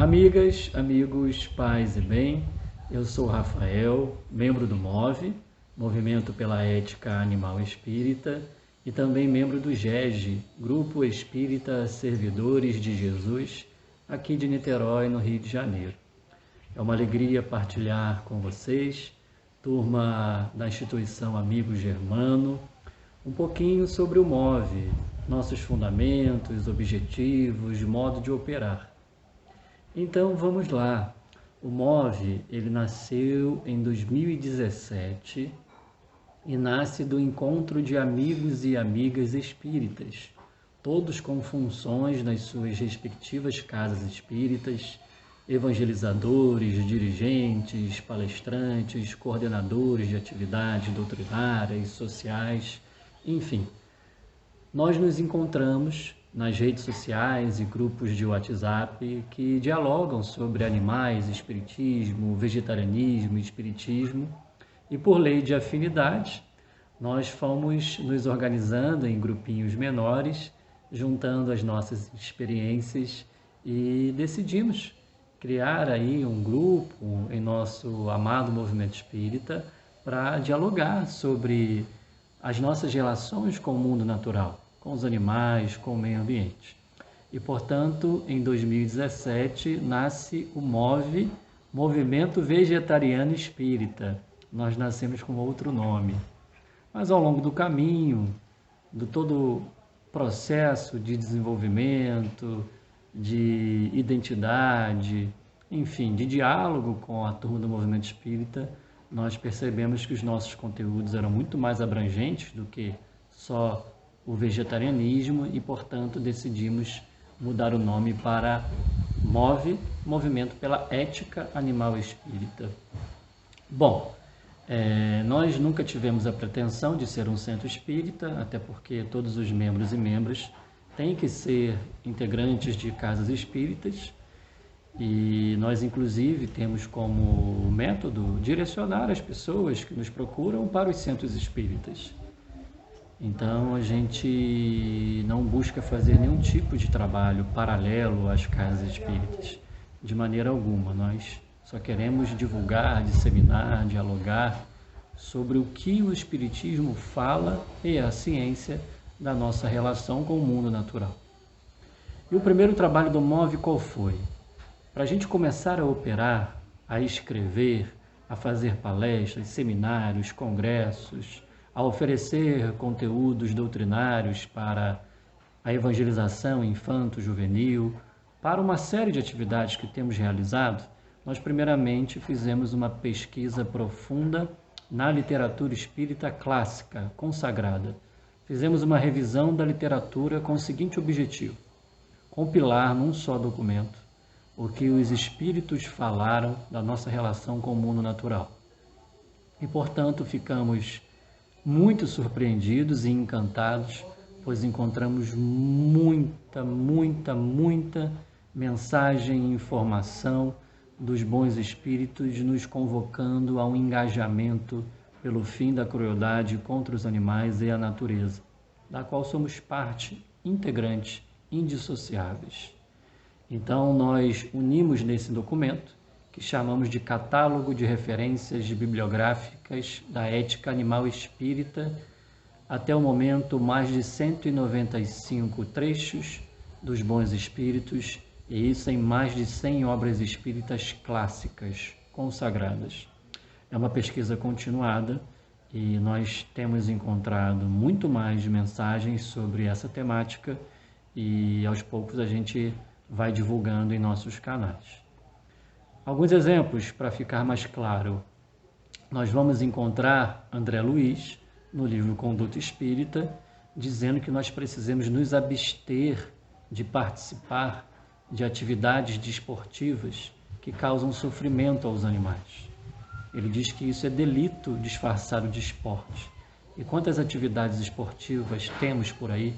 Amigas, amigos, paz e bem, eu sou Rafael, membro do MOVE, Movimento pela Ética Animal Espírita, e também membro do GEG, Grupo Espírita Servidores de Jesus, aqui de Niterói, no Rio de Janeiro. É uma alegria partilhar com vocês, turma da instituição Amigo Germano, um pouquinho sobre o MOVE, nossos fundamentos, objetivos, modo de operar. Então vamos lá. O MOVE, ele nasceu em 2017 e nasce do encontro de amigos e amigas espíritas, todos com funções nas suas respectivas casas espíritas, evangelizadores, dirigentes, palestrantes, coordenadores de atividades doutrinárias, sociais, enfim. Nós nos encontramos nas redes sociais e grupos de WhatsApp que dialogam sobre animais, espiritismo, vegetarianismo, espiritismo, e por lei de afinidade, nós fomos nos organizando em grupinhos menores, juntando as nossas experiências e decidimos criar aí um grupo em nosso amado movimento espírita para dialogar sobre as nossas relações com o mundo natural, com os animais, com o meio ambiente. E, portanto, em 2017, nasce o MOVE, Movimento Vegetariano Espírita. Nós nascemos com outro nome. Mas ao longo do caminho, de todo o processo de desenvolvimento, de identidade, enfim, de diálogo com a turma do Movimento Espírita, nós percebemos que os nossos conteúdos eram muito mais abrangentes do que só o vegetarianismo e, portanto, decidimos mudar o nome para MOVE, Movimento pela Ética Animal Espírita. Bom, nós nunca tivemos a pretensão de ser um centro espírita, até porque todos os membros e membras têm que ser integrantes de casas espíritas, e nós, inclusive, temos como método direcionar as pessoas que nos procuram para os centros espíritas. Então, a gente não busca fazer nenhum tipo de trabalho paralelo às casas espíritas, de maneira alguma. Nós só queremos divulgar, disseminar, dialogar sobre o que o Espiritismo fala e a ciência da nossa relação com o mundo natural. E o primeiro trabalho do MOVE qual foi? Para a gente começar a operar, a escrever, a fazer palestras, seminários, congressos, a oferecer conteúdos doutrinários para a evangelização infanto-juvenil, para uma série de atividades que temos realizado, nós primeiramente fizemos uma pesquisa profunda na literatura espírita clássica, consagrada. Fizemos uma revisão da literatura com o seguinte objetivo: compilar num só documento o que os espíritos falaram da nossa relação com o mundo natural. E, portanto, ficamos muito surpreendidos e encantados, pois encontramos muita mensagem e informação dos bons espíritos nos convocando a um engajamento pelo fim da crueldade contra os animais e a natureza, da qual somos parte integrante, indissociáveis. Então, nós unimos nesse documento, que chamamos de Catálogo de Referências Bibliográficas da Ética Animal Espírita, até o momento mais de 195 trechos dos bons espíritos, e isso em mais de 100 obras espíritas clássicas, consagradas. É uma pesquisa continuada e nós temos encontrado muito mais mensagens sobre essa temática e aos poucos a gente vai divulgando em nossos canais. Alguns exemplos para ficar mais claro. Nós vamos encontrar André Luiz, no livro Conduta Espírita, dizendo que nós precisamos nos abster de participar de atividades desportivas que causam sofrimento aos animais. Ele diz que isso é delito disfarçado de esporte. E quantas atividades esportivas temos por aí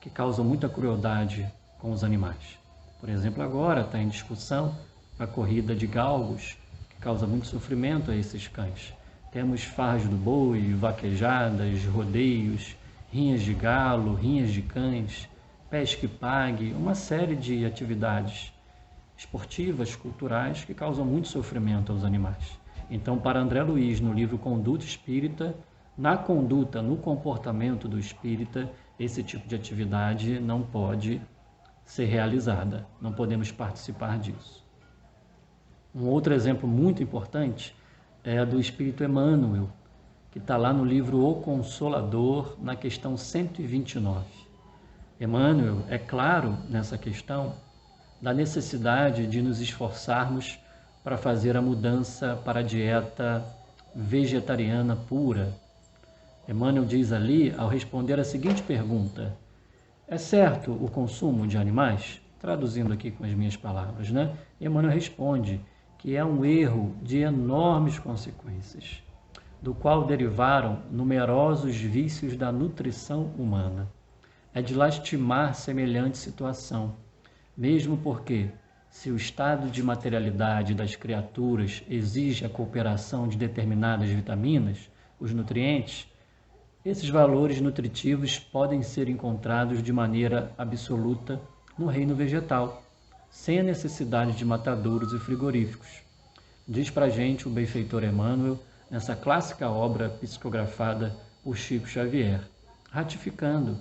que causam muita crueldade com os animais? Por exemplo, agora está em discussão a corrida de galgos, que causa muito sofrimento a esses cães. Temos farras do boi, vaquejadas, rodeios, rinhas de galo, rinhas de cães, pesque pague, uma série de atividades esportivas, culturais, que causam muito sofrimento aos animais. Então, para André Luiz, no livro Conduta Espírita, na conduta, no comportamento do espírita, esse tipo de atividade não pode ser realizada, não podemos participar disso. Um outro exemplo muito importante é do Espírito Emmanuel, que está lá no livro O Consolador, na questão 129. Emmanuel é claro nessa questão da necessidade de nos esforçarmos para fazer a mudança para a dieta vegetariana pura. Emmanuel diz ali, ao responder a seguinte pergunta: é certo o consumo de animais? Traduzindo aqui com as minhas palavras, né? Emmanuel responde que é um erro de enormes consequências, do qual derivaram numerosos vícios da nutrição humana. É de lastimar semelhante situação, mesmo porque, se o estado de materialidade das criaturas exige a cooperação de determinadas vitaminas, os nutrientes, esses valores nutritivos podem ser encontrados de maneira absoluta no reino vegetal, sem a necessidade de matadouros e frigoríficos. Diz pra gente o benfeitor Emmanuel nessa clássica obra psicografada por Chico Xavier, ratificando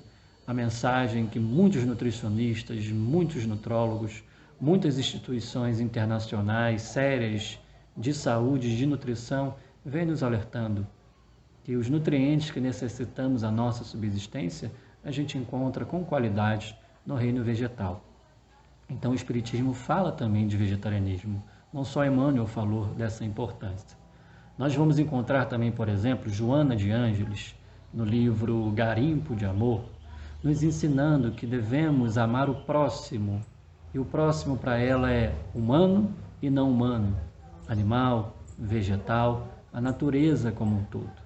a mensagem que muitos nutricionistas, muitos nutrólogos, muitas instituições internacionais sérias de saúde e de nutrição vêm nos alertando que os nutrientes que necessitamos à nossa subsistência a gente encontra com qualidade no reino vegetal. Então o Espiritismo fala também de vegetarianismo, não só Emmanuel falou dessa importância. Nós vamos encontrar também, por exemplo, Joana de Ângeles, no livro Garimpo de Amor, nos ensinando que devemos amar o próximo, e o próximo para ela é humano e não humano, animal, vegetal, a natureza como um todo.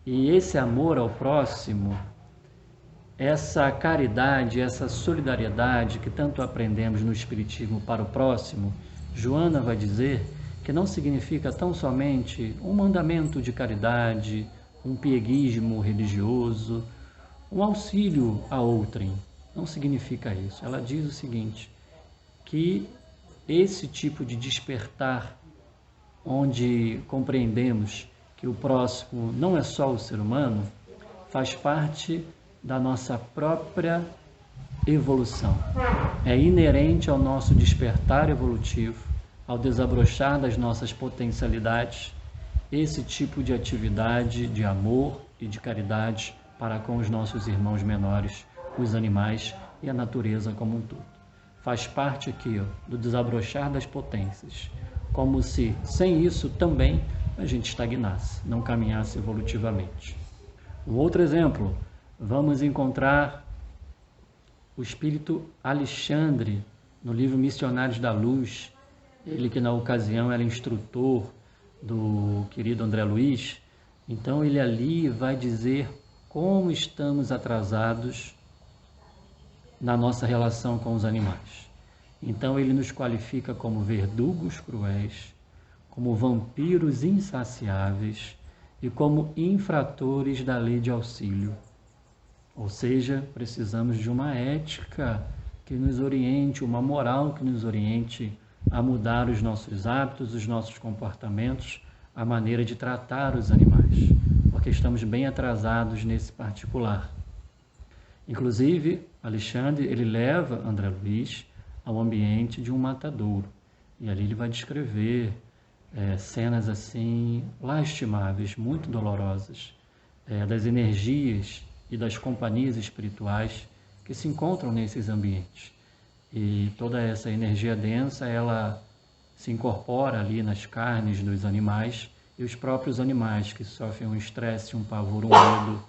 E esse amor ao próximo, essa caridade, essa solidariedade que tanto aprendemos no Espiritismo para o próximo, Joana vai dizer que não significa tão somente um mandamento de caridade, um pieguismo religioso, um auxílio a outrem. Não significa isso. Ela diz o seguinte, que esse tipo de despertar, onde compreendemos que o próximo não é só o ser humano, faz parte da nossa própria evolução. É inerente ao nosso despertar evolutivo, ao desabrochar das nossas potencialidades, esse tipo de atividade de amor e de caridade para com os nossos irmãos menores, os animais e a natureza como um todo. Faz parte aqui do desabrochar das potências, como se sem isso também a gente estagnasse, não caminhasse evolutivamente. Um outro exemplo, vamos encontrar o espírito Alexandre no livro Missionários da Luz, ele que na ocasião era instrutor do querido André Luiz. Então ele ali vai dizer como estamos atrasados na nossa relação com os animais. Então ele nos qualifica como verdugos cruéis, como vampiros insaciáveis e como infratores da lei de auxílio. Ou seja, precisamos de uma ética que nos oriente, uma moral que nos oriente a mudar os nossos hábitos, os nossos comportamentos, a maneira de tratar os animais, porque estamos bem atrasados nesse particular. Inclusive, Alexandre, ele leva André Luiz ao ambiente de um matadouro, e ali ele vai descrever cenas assim lastimáveis, muito dolorosas, das energias e das companhias espirituais que se encontram nesses ambientes. E toda essa energia densa, ela se incorpora ali nas carnes dos animais, e os próprios animais que sofrem um estresse, um pavor, um medo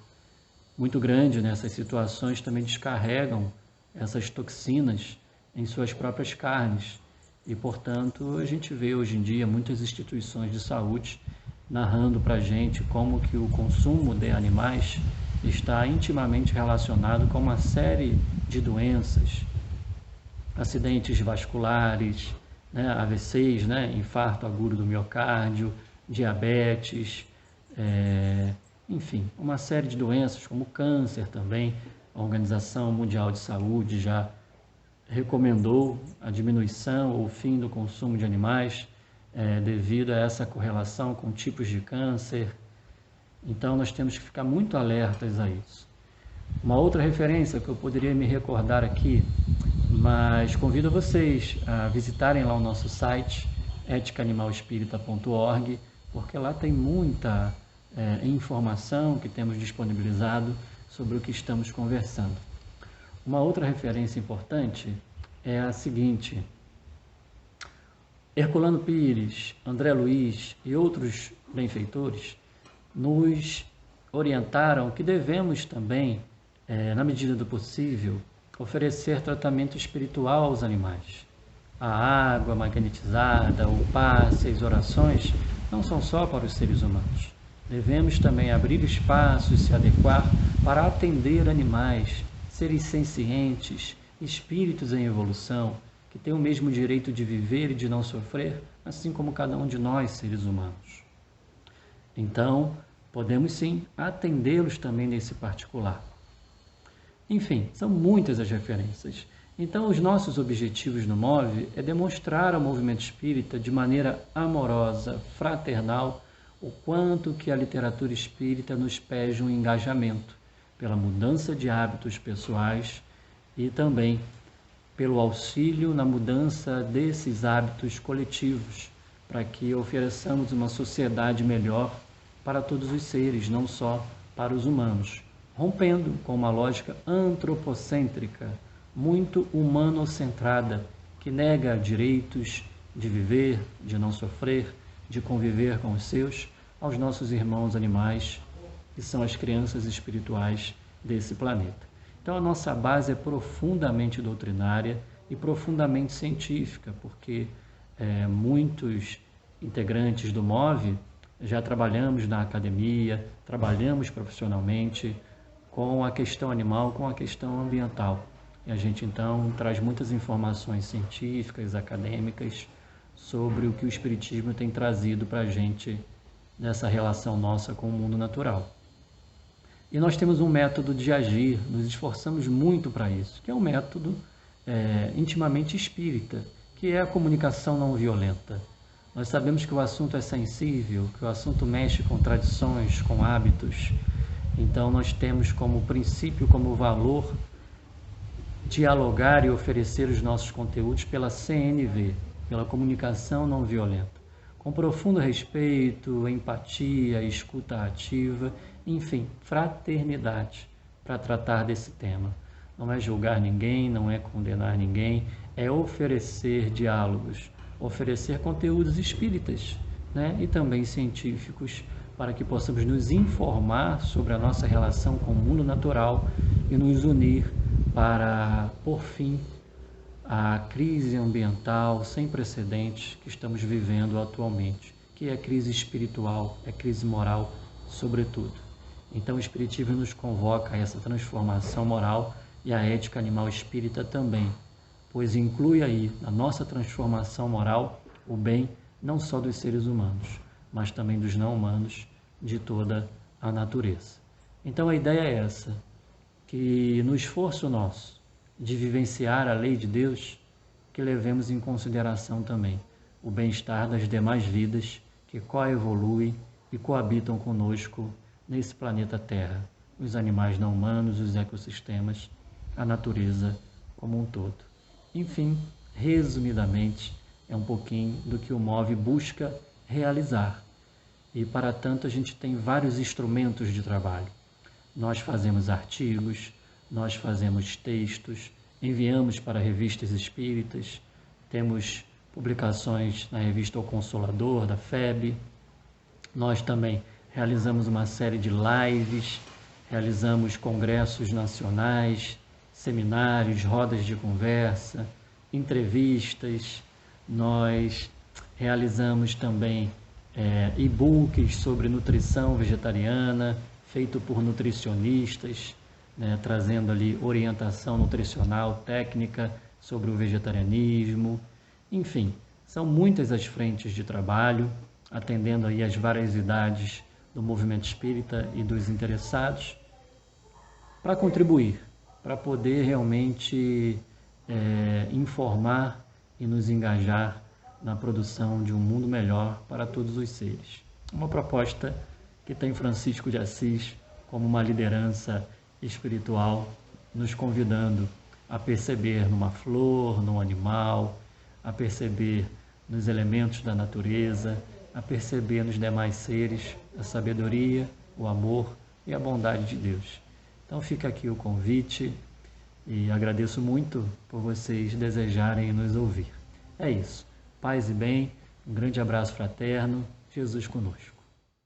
muito grande nessas situações também descarregam essas toxinas em suas próprias carnes. E, portanto, a gente vê hoje em dia muitas instituições de saúde narrando para a gente como que o consumo de animais está intimamente relacionado com uma série de doenças, acidentes vasculares, AVCs, infarto agudo do miocárdio, diabetes, enfim, uma série de doenças como câncer também. A Organização Mundial de Saúde já recomendou a diminuição ou o fim do consumo de animais devido a essa correlação com tipos de câncer. Então nós temos que ficar muito alertas a isso. Uma outra referência que eu poderia me recordar aqui, mas convido vocês a visitarem lá o nosso site, eticaanimalespirita.org, porque lá tem muita informação que temos disponibilizado sobre o que estamos conversando. Uma outra referência importante é a seguinte: Herculano Pires, André Luiz e outros benfeitores nos orientaram que devemos também, na medida do possível, oferecer tratamento espiritual aos animais. A água magnetizada, o passe, as orações não são só para os seres humanos. Devemos também abrir espaços e se adequar para atender animais, seres sencientes, espíritos em evolução, que têm o mesmo direito de viver e de não sofrer, assim como cada um de nós, seres humanos. Então, podemos sim atendê-los também nesse particular. Enfim, são muitas as referências. Então, os nossos objetivos no MOVE é demonstrar ao movimento espírita de maneira amorosa, fraternal, o quanto que a literatura espírita nos pede um engajamento pela mudança de hábitos pessoais e também pelo auxílio na mudança desses hábitos coletivos, para que ofereçamos uma sociedade melhor para todos os seres, não só para os humanos, rompendo com uma lógica antropocêntrica, muito humanocentrada, que nega direitos de viver, de não sofrer, de conviver com os seus, aos nossos irmãos animais, que são as crianças espirituais desse planeta. Então a nossa base é profundamente doutrinária e profundamente científica, porque muitos integrantes do MOVE já trabalhamos na academia, trabalhamos profissionalmente com a questão animal, com a questão ambiental. E a gente então traz muitas informações científicas, acadêmicas, sobre o que o Espiritismo tem trazido para a gente nessa relação nossa com o mundo natural. E nós temos um método de agir, nos esforçamos muito para isso, que é um método intimamente espírita, que é a comunicação não violenta. Nós sabemos que o assunto é sensível, que o assunto mexe com tradições, com hábitos. Então nós temos como princípio, como valor, dialogar e oferecer os nossos conteúdos pela CNV, pela comunicação não violenta, com profundo respeito, empatia, escuta ativa, enfim, fraternidade, para tratar desse tema. Não é julgar ninguém, não é condenar ninguém, é oferecer diálogos, oferecer conteúdos espíritas, né? E também científicos, para que possamos nos informar sobre a nossa relação com o mundo natural e nos unir para, por fim, a crise ambiental sem precedentes que estamos vivendo atualmente, que é a crise espiritual, é a crise moral, sobretudo. Então o Espiritismo nos convoca a essa transformação moral e a ética animal espírita também, pois inclui aí na nossa transformação moral o bem não só dos seres humanos, mas também dos não humanos, de toda a natureza. Então a ideia é essa, que no esforço nosso de vivenciar a lei de Deus, que levemos em consideração também o bem-estar das demais vidas que coevoluem e coabitam conosco nesse planeta Terra, os animais não humanos, os ecossistemas, a natureza como um todo. Enfim, resumidamente, é um pouquinho do que o MOVE busca realizar. E para tanto a gente tem vários instrumentos de trabalho. Nós fazemos artigos, nós fazemos textos, enviamos para revistas espíritas, temos publicações na revista O Consolador, da FEB. Nós também realizamos uma série de lives, realizamos congressos nacionais, seminários, rodas de conversa, entrevistas. Nós realizamos também e-books sobre nutrição vegetariana, feito por nutricionistas, né, trazendo ali orientação nutricional, técnica sobre o vegetarianismo. Enfim, são muitas as frentes de trabalho, atendendo aí as várias idades do movimento espírita e dos interessados, para contribuir, para poder realmente informar e nos engajar na produção de um mundo melhor para todos os seres. Uma proposta que tem Francisco de Assis como uma liderança espiritual, nos convidando a perceber numa flor, num animal, a perceber nos elementos da natureza, a perceber nos demais seres a sabedoria, o amor e a bondade de Deus. Então fica aqui o convite e agradeço muito por vocês desejarem nos ouvir. É isso. Paz e bem, um grande abraço fraterno, Jesus conosco.